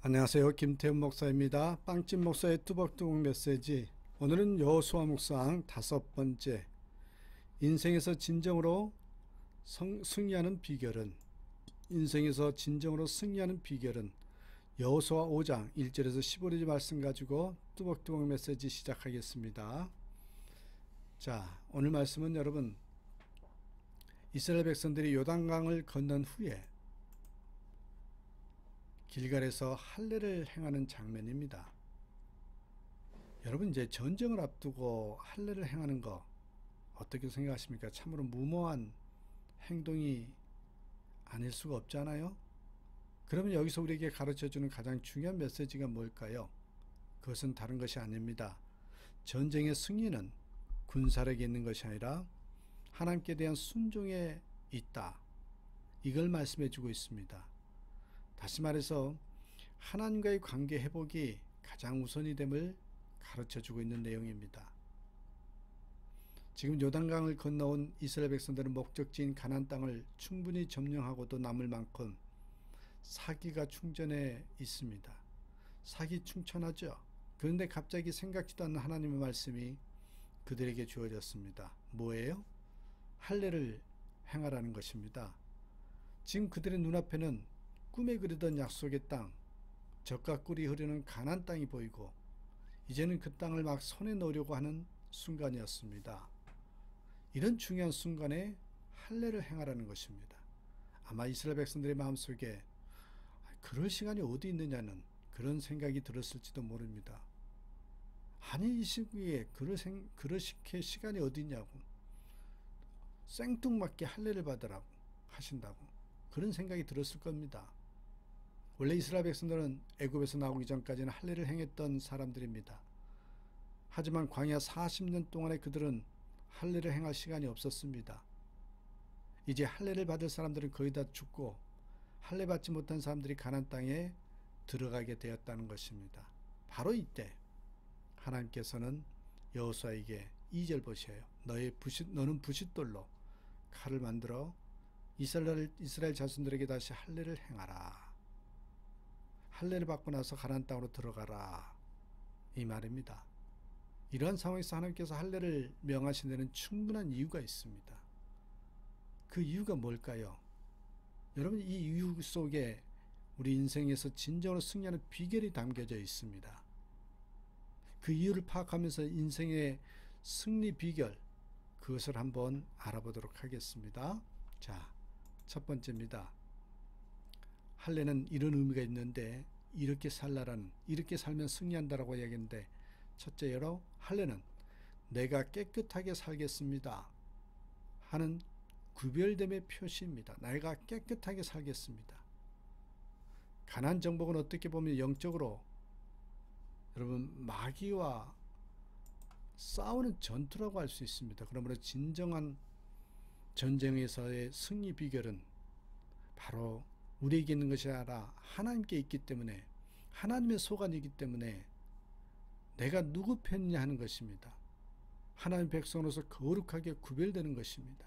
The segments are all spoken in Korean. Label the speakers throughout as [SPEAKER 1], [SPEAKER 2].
[SPEAKER 1] 안녕하세요. 김태훈 목사입니다. 빵집 목사의 뚜벅뚜벅 메시지. 오늘은 여호수아 묵상 5번째, 인생에서 진정으로 승리하는 비결은, 여호수아 5장 1절에서 15절 말씀 가지고 뚜벅뚜벅 메시지 시작하겠습니다. 자, 오늘 말씀은 여러분, 이스라엘 백성들이 요단강을 건넌 후에 길갈에서 할례를 행하는 장면입니다. 여러분, 이제 전쟁을 앞두고 할례를 행하는 거 어떻게 생각하십니까? 참으로 무모한 행동이 아닐 수가 없잖아요. 그러면 여기서 우리에게 가르쳐주는 가장 중요한 메시지가 뭘까요? 그것은 다른 것이 아닙니다. 전쟁의 승리는 군사력에 있는 것이 아니라 하나님께 대한 순종에 있다. 이걸 말씀해 주고 있습니다. 다시 말해서 하나님과의 관계 회복이 가장 우선이 됨을 가르쳐주고 있는 내용입니다. 지금 요단강을 건너온 이스라엘 백성들은 목적지인 가나안 땅을 충분히 점령하고도 남을 만큼 사기가 충전해 있습니다. 사기 충천하죠. 그런데 갑자기 생각지도 않는 하나님의 말씀이 그들에게 주어졌습니다. 뭐예요? 할례를 행하라는 것입니다. 지금 그들의 눈앞에는 꿈에 그리던 약속의 땅, 젖과 꿀이 흐르는 가나안 땅이 보이고 이제는 그 땅을 막 손에 넣으려고 하는 순간이었습니다. 이런 중요한 순간에 할례를 행하라는 것입니다. 아마 이스라엘 백성들의 마음속에 그럴 시간이 어디 있느냐는 그런 생각이 들었을지도 모릅니다. 아니, 이 시기에 그러시게 시간이 어디 있냐고, 생뚱맞게 할례를 받으라고 하신다고, 그런 생각이 들었을 겁니다. 원래 이스라엘 백성들은 애굽에서 나오기 전까지는 할례를 행했던 사람들입니다. 하지만 광야 40년 동안에 그들은 할례를 행할 시간이 없었습니다. 이제 할례를 받을 사람들은 거의 다 죽고 할례 받지 못한 사람들이 가나안 땅에 들어가게 되었다는 것입니다. 바로 이때 하나님께서는 여호수아에게 2절 보셔요. 너는 부싯돌로 칼을 만들어 이스라엘 자손들에게 다시 할례를 행하라. 할례를 받고 나서 가나안 땅으로 들어가라, 이 말입니다. 이러한 상황에서 하나님께서 할례를 명하신 데는 충분한 이유가 있습니다. 그 이유가 뭘까요? 여러분, 이 이유 속에 우리 인생에서 진정으로 승리하는 비결이 담겨져 있습니다. 그 이유를 파악하면서 인생의 승리 비결, 그것을 한번 알아보도록 하겠습니다. 자, 첫 번째입니다. 할례는 이런 의미가 있는데, 이렇게 살면 승리한다라고 이야기했는데, 첫째로 할례는 내가 깨끗하게 살겠습니다 하는 구별됨의 표시입니다. 내가 깨끗하게 살겠습니다. 가나안 정복은 어떻게 보면 영적으로 여러분 마귀와 싸우는 전투라고 할 수 있습니다. 그러므로 진정한 전쟁에서의 승리 비결은 바로 우리에게 있는 것이 아니라 하나님께 있기 때문에, 하나님의 소관이기 때문에 내가 누구 편이냐 하는 것입니다. 하나님의 백성으로서 거룩하게 구별되는 것입니다.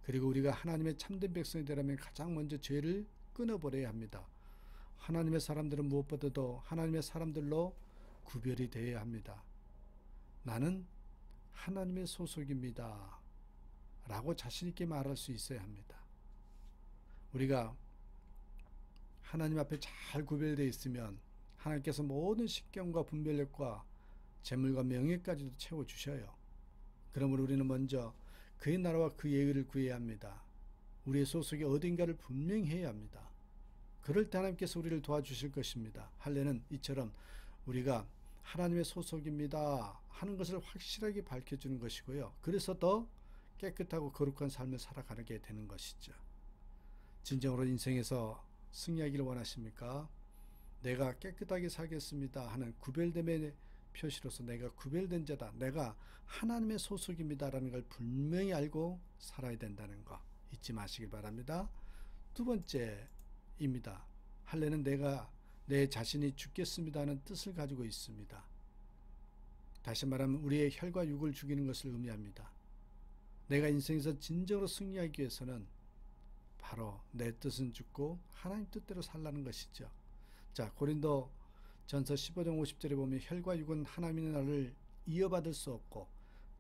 [SPEAKER 1] 그리고 우리가 하나님의 참된 백성이 되려면 가장 먼저 죄를 끊어버려야 합니다. 하나님의 사람들은 무엇보다도 하나님의 사람들로 구별이 되어야 합니다. 나는 하나님의 소속입니다 라고 자신있게 말할 수 있어야 합니다. 우리가 하나님 앞에 잘 구별되어 있으면 하나님께서 모든 식견과 분별력과 재물과 명예까지도 채워주셔요. 그러므로 우리는 먼저 그의 나라와 그의 의를 구해야 합니다. 우리의 소속이 어딘가를 분명히 해야 합니다. 그럴 때 하나님께서 우리를 도와주실 것입니다. 할례는 이처럼 우리가 하나님의 소속입니다 하는 것을 확실하게 밝혀주는 것이고요. 그래서 더 깨끗하고 거룩한 삶을 살아가게 되는 것이죠. 진정으로 인생에서 승리하기를 원하십니까? 내가 깨끗하게 살겠습니다 하는 구별됨의 표시로서 내가 구별된 자다, 내가 하나님의 소속입니다 라는 걸 분명히 알고 살아야 된다는 거 잊지 마시길 바랍니다. 두 번째입니다. 할례는 내가 내 자신이 죽겠습니다 하는 뜻을 가지고 있습니다. 다시 말하면 우리의 혈과 육을 죽이는 것을 의미합니다. 내가 인생에서 진정으로 승리하기 위해서는 바로 내 뜻은 죽고 하나님 뜻대로 살라는 것이죠. 자, 고린도 전서 15장 50절에 보면 혈과 육은 하나님의 나라를 이어받을 수 없고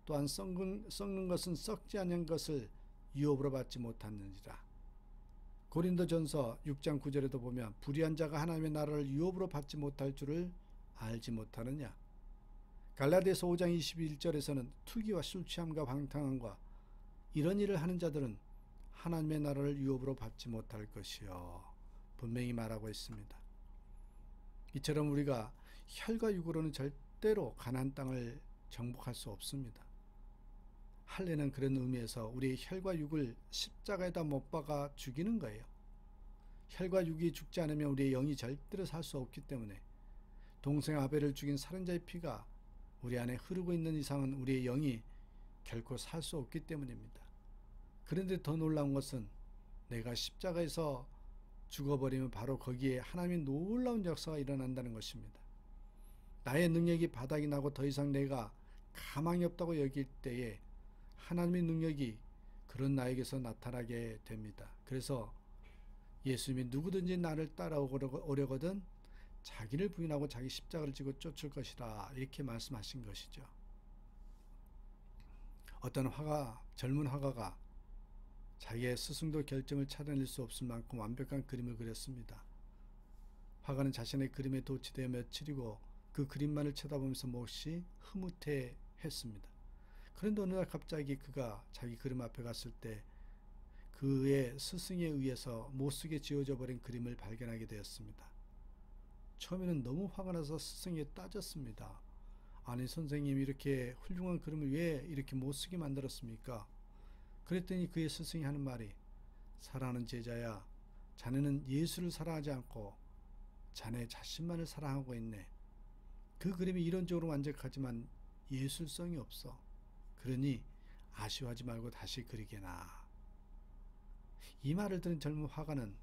[SPEAKER 1] 또한 썩는 것은 썩지 않은 것을 유업으로 받지 못하느니라. 고린도 전서 6장 9절에도 보면 불의한 자가 하나님의 나라를 유업으로 받지 못할 줄을 알지 못하느냐. 갈라디아서 5장 21절에서는 투기와 술취함과 방탕함과 이런 일을 하는 자들은 하나님의 나라를 유업으로 받지 못할 것이요 분명히 말하고 있습니다. 이처럼 우리가 혈과 육으로는 절대로 가나안 땅을 정복할 수 없습니다. 할례는 그런 의미에서 우리의 혈과 육을 십자가에다 못 박아 죽이는 거예요. 혈과 육이 죽지 않으면 우리의 영이 절대로 살 수 없기 때문에 동생 아벨을 죽인 살인자의 피가 우리 안에 흐르고 있는 이상은 우리의 영이 결코 살 수 없기 때문입니다. 그런데 더 놀라운 것은 내가 십자가에서 죽어버리면 바로 거기에 하나님의 놀라운 역사가 일어난다는 것입니다. 나의 능력이 바닥이 나고 더 이상 내가 가망이 없다고 여길 때에 하나님의 능력이 그런 나에게서 나타나게 됩니다. 그래서 예수님이 누구든지 나를 따라오려거든 자기를 부인하고 자기 십자가를 지고 쫓을 것이라 이렇게 말씀하신 것이죠. 어떤 젊은 화가가 자기의 스승도 결점을 찾아낼 수 없을 만큼 완벽한 그림을 그렸습니다. 화가는 자신의 그림에 도취되어 며칠이고 그 그림만을 쳐다보면서 몹시 흐뭇해했습니다. 그런데 어느 날 갑자기 그가 자기 그림 앞에 갔을 때 그의 스승에 의해서 못쓰게 지워져 버린 그림을 발견하게 되었습니다. 처음에는 너무 화가 나서 스승에게 따졌습니다. 아니 선생님 이렇게 훌륭한 그림을 왜 이렇게 못쓰게 만들었습니까? 그랬더니 그의 스승이 하는 말이 사랑하는 제자야 자네는 예수를 사랑하지 않고 자네 자신만을 사랑하고 있네. 그 그림이 이론적으로 완벽하지만 예술성이 없어. 그러니 아쉬워하지 말고 다시 그리게나. 이 말을 들은 젊은 화가는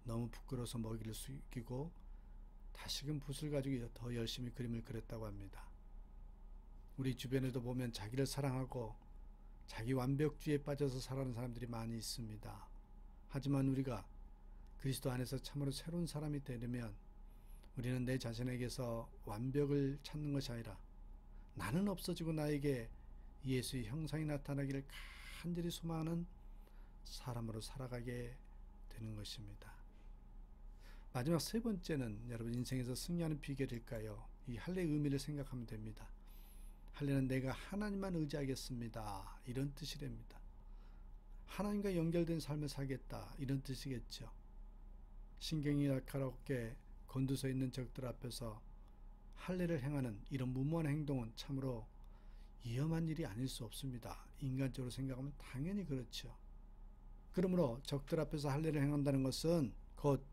[SPEAKER 1] 너무 부끄러워서 먹이를 숙이고 다시금 붓을 가지고 더 열심히 그림을 그렸다고 합니다. 우리 주변에도 보면 자기를 사랑하고 자기 완벽주의에 빠져서 살아가는 사람들이 많이 있습니다. 하지만 우리가 그리스도 안에서 참으로 새로운 사람이 되려면 우리는 내 자신에게서 완벽을 찾는 것이 아니라 나는 없어지고 나에게 예수의 형상이 나타나기를 간절히 소망하는 사람으로 살아가게 되는 것입니다. 마지막 세 번째는 여러분 인생에서 승리하는 비결일까요? 이 할례의 의미를 생각하면 됩니다. 할례는 내가 하나님만 의지하겠습니다. 이런 뜻이랍니다. 하나님과 연결된 삶을 살겠다. 이런 뜻이겠죠. 신경이 날카롭게 곤두서 있는 적들 앞에서 할례를 행하는 이런 무모한 행동은 참으로 위험한 일이 아닐 수 없습니다. 인간적으로 생각하면 당연히 그렇죠. 그러므로 적들 앞에서 할례를 행한다는 것은 곧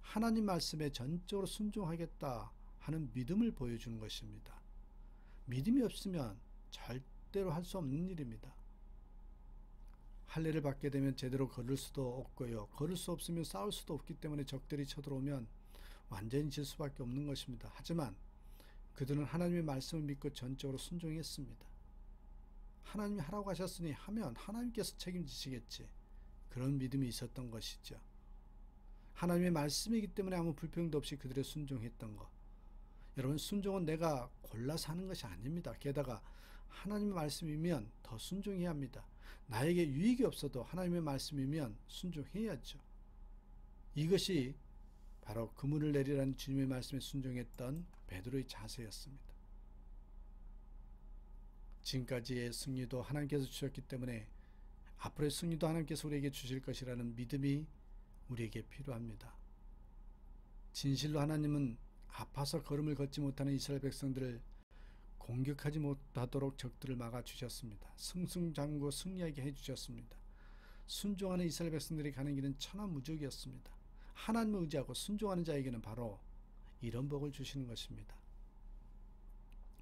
[SPEAKER 1] 하나님 말씀에 전적으로 순종하겠다 하는 믿음을 보여주는 것입니다. 믿음이 없으면 절대로 할 수 없는 일입니다. 할례를 받게 되면 제대로 걸을 수도 없고요. 걸을 수 없으면 싸울 수도 없기 때문에 적들이 쳐들어오면 완전히 질 수밖에 없는 것입니다. 하지만 그들은 하나님의 말씀을 믿고 전적으로 순종했습니다. 하나님이 하라고 하셨으니 하면 하나님께서 책임지시겠지. 그런 믿음이 있었던 것이죠. 하나님의 말씀이기 때문에 아무 불평도 없이 그들의 순종했던 것. 여러분 순종은 내가 골라서 하는 것이 아닙니다. 게다가 하나님의 말씀이면 더 순종해야 합니다. 나에게 유익이 없어도 하나님의 말씀이면 순종해야죠. 이것이 바로 그물을 내리라는 주님의 말씀에 순종했던 베드로의 자세였습니다. 지금까지의 승리도 하나님께서 주셨기 때문에 앞으로의 승리도 하나님께서 우리에게 주실 것이라는 믿음이 우리에게 필요합니다. 진실로 하나님은 아파서 걸음을 걷지 못하는 이스라엘 백성들을 공격하지 못하도록 적들을 막아주셨습니다. 승승장구 승리하게 해주셨습니다. 순종하는 이스라엘 백성들이 가는 길은 천하무적이었습니다. 하나님을 의지하고 순종하는 자에게는 바로 이런 복을 주시는 것입니다.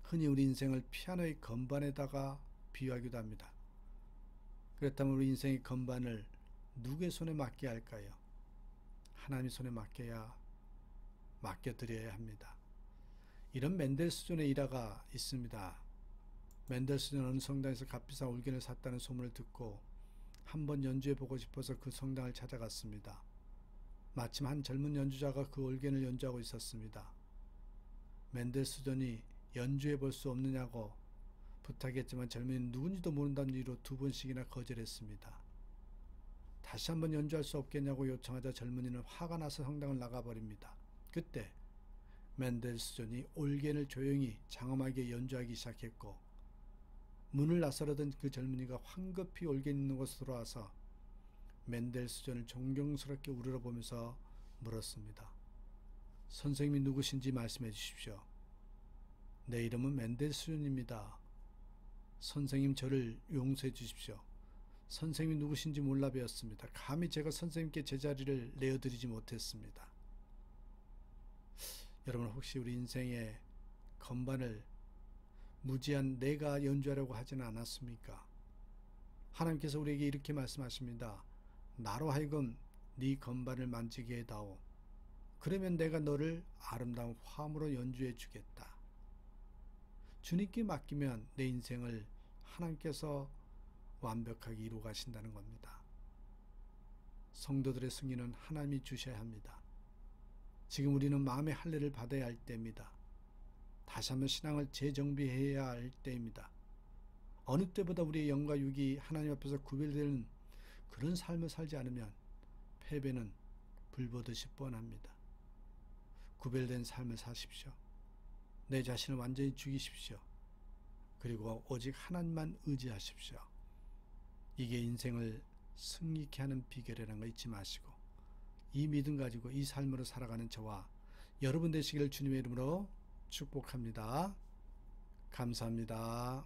[SPEAKER 1] 흔히 우리 인생을 피아노의 건반에다가 비유하기도 합니다. 그렇다면 우리 인생의 건반을 누구의 손에 맡겨야 할까요? 하나님의 손에 맡겨드려야 합니다. 이런 멘델스존의 일화가 있습니다. 멘델스존은 어느 성당에서 값비싼 올겐을 샀다는 소문을 듣고 한번 연주해 보고 싶어서 그 성당을 찾아갔습니다. 마침 한 젊은 연주자가 그 올겐을 연주하고 있었습니다. 맨델스존이 연주해 볼 수 없느냐고 부탁했지만 젊은이는 누군지도 모른다는 이유로 2번씩이나 거절했습니다. 다시 한번 연주할 수 없겠냐고 요청하자 젊은이는 화가 나서 성당을 나가버립니다. 그때 맨델스존이 올겐을 조용히 장엄하게 연주하기 시작했고 문을 나서려던 그 젊은이가 황급히 올겐 있는 곳으로 돌아와서 맨델스존을 존경스럽게 우러러보면서 물었습니다. 선생님이 누구신지 말씀해 주십시오. 내 이름은 맨델스존입니다. 선생님 저를 용서해 주십시오. 선생님이 누구신지 몰라 배웠습니다. 감히 제가 선생님께 제자리를 내어드리지 못했습니다. 여러분 혹시 우리 인생의 건반을 무지한 내가 연주하려고 하지는 않았습니까? 하나님께서 우리에게 이렇게 말씀하십니다. 나로 하여금 네 건반을 만지게 해다오. 그러면 내가 너를 아름다운 화음으로 연주해 주겠다. 주님께 맡기면 내 인생을 하나님께서 완벽하게 이루어 가신다는 겁니다. 성도들의 승리는 하나님이 주셔야 합니다. 지금 우리는 마음의 할례를 받아야 할 때입니다. 다시 한번 신앙을 재정비해야 할 때입니다. 어느 때보다 우리의 영과 육이 하나님 앞에서 구별되는 그런 삶을 살지 않으면 패배는 불보듯이 뻔합니다. 구별된 삶을 사십시오. 내 자신을 완전히 죽이십시오. 그리고 오직 하나님만 의지하십시오. 이게 인생을 승리케 하는 비결이라는 거 잊지 마시고 이 믿음 가지고 이 삶으로 살아가는 저와 여러분 되시기를 주님의 이름으로 축복합니다. 감사합니다.